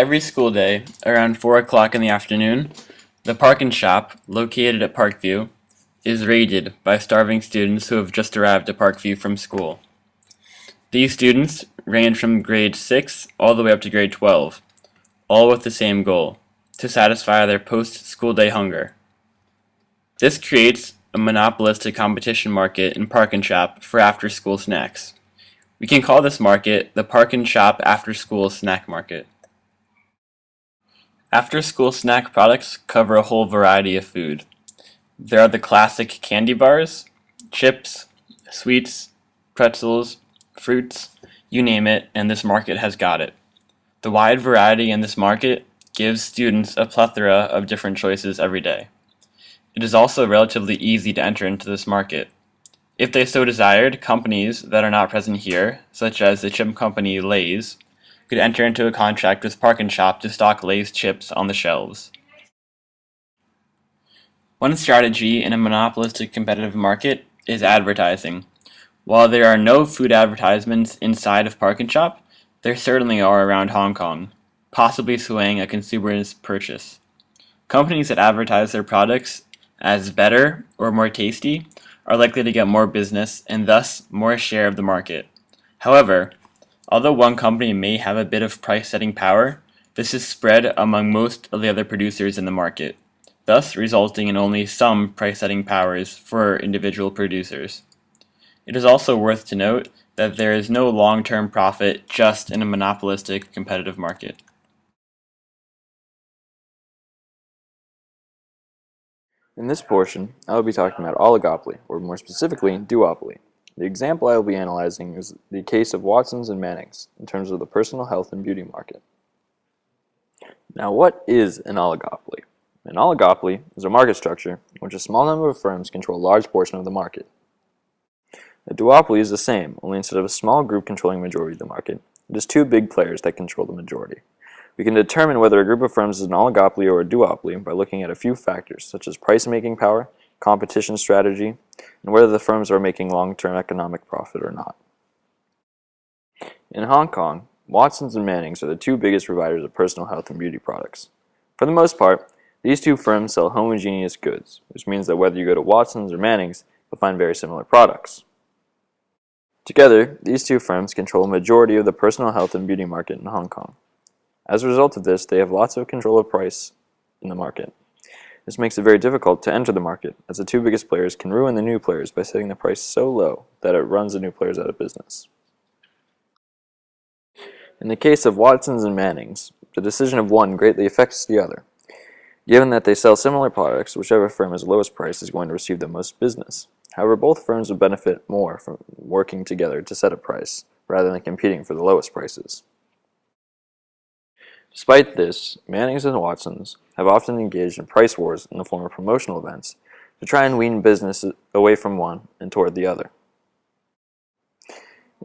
Every school day, around 4 o'clock in the afternoon, the Park and Shop, located at Parkview, is raided by starving students who have just arrived at Parkview from school. These students range from grade 6 all the way up to grade 12, all with the same goal, to satisfy their post-school day hunger. This creates a monopolistic competition market in Park and Shop for after-school snacks. We can call this market the Park and Shop after-school snack market. After-school snack products cover a whole variety of food. There are the classic candy bars, chips, sweets, pretzels, fruits, you name it, and this market has got it. The wide variety in this market gives students a plethora of different choices every day. It is also relatively easy to enter into this market. If they so desired, companies that are not present here, such as the chip company Lay's, could enter into a contract with Park and Shop to stock Lay's chips on the shelves. One strategy in a monopolistic competitive market is advertising. While there are no food advertisements inside of Park and Shop, there certainly are around Hong Kong, possibly swaying a consumer's purchase. Companies that advertise their products as better or more tasty are likely to get more business and thus more share of the market. However, although one company may have a bit of price-setting power, this is spread among most of the other producers in the market, thus resulting in only some price-setting powers for individual producers. It is also worth to note that there is no long-term profit just in a monopolistic competitive market. In this portion, I will be talking about oligopoly, or more specifically, duopoly. The example I will be analyzing is the case of Watsons and Mannings in terms of the personal health and beauty market. Now, what is an oligopoly? An oligopoly is a market structure in which a small number of firms control a large portion of the market. A duopoly is the same, only instead of a small group controlling a majority of the market, it is two big players that control the majority. We can determine whether a group of firms is an oligopoly or a duopoly by looking at a few factors, such as price-making power, competition strategy, and whether the firms are making long-term economic profit or not. In Hong Kong, Watsons and Mannings are the two biggest providers of personal health and beauty products. For the most part, these two firms sell homogeneous goods, which means that whether you go to Watsons or Mannings, you'll find very similar products. Together, these two firms control a majority of the personal health and beauty market in Hong Kong. As a result of this, they have lots of control of price in the market. This makes it very difficult to enter the market, as the two biggest players can ruin the new players by setting the price so low that it runs the new players out of business. In the case of Watsons and Mannings, the decision of one greatly affects the other. Given that they sell similar products, whichever firm has the lowest price is going to receive the most business. However, both firms would benefit more from working together to set a price, rather than competing for the lowest prices. Despite this, Mannings and Watsons have often engaged in price wars in the form of promotional events to try and wean business away from one and toward the other.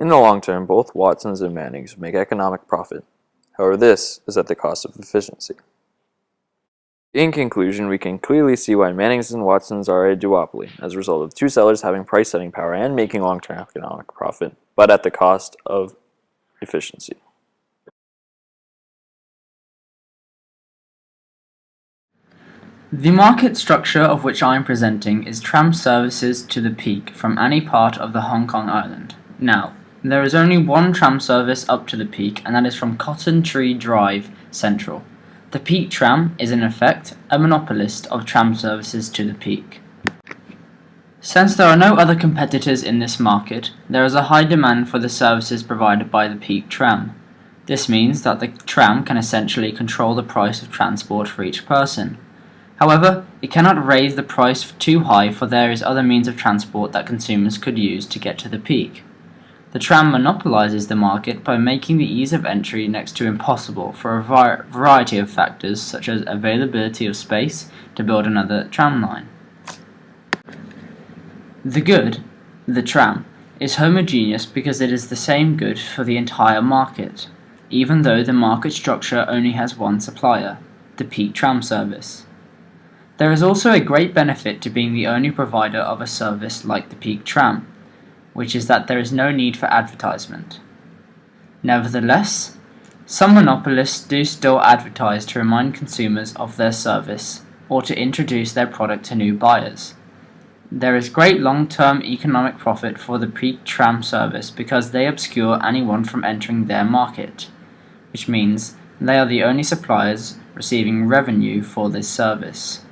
In the long term, both Watsons and Mannings make economic profit. However, this is at the cost of efficiency. In conclusion, we can clearly see why Mannings and Watsons are a duopoly as a result of two sellers having price-setting power and making long-term economic profit, but at the cost of efficiency. The market structure of which I am presenting is tram services to the Peak from any part of the Hong Kong island. Now, there is only one tram service up to the Peak, and that is from Cotton Tree Drive Central. The Peak Tram is in effect a monopolist of tram services to the Peak. Since there are no other competitors in this market, there is a high demand for the services provided by the Peak Tram. This means that the tram can essentially control the price of transport for each person. However, it cannot raise the price too high, for there is other means of transport that consumers could use to get to the Peak. The tram monopolizes the market by making the ease of entry next to impossible for a variety of factors, such as availability of space to build another tram line. The good, the tram, is homogeneous because it is the same good for the entire market, even though the market structure only has one supplier, the Peak Tram service. There is also a great benefit to being the only provider of a service like the Peak Tram, which is that there is no need for advertisement. Nevertheless, Some monopolists do still advertise to remind consumers of their service or to introduce their product to new buyers. There is great long-term economic profit for the peak tram service because they obscure anyone from entering their market, which means they are the only suppliers receiving revenue for this service.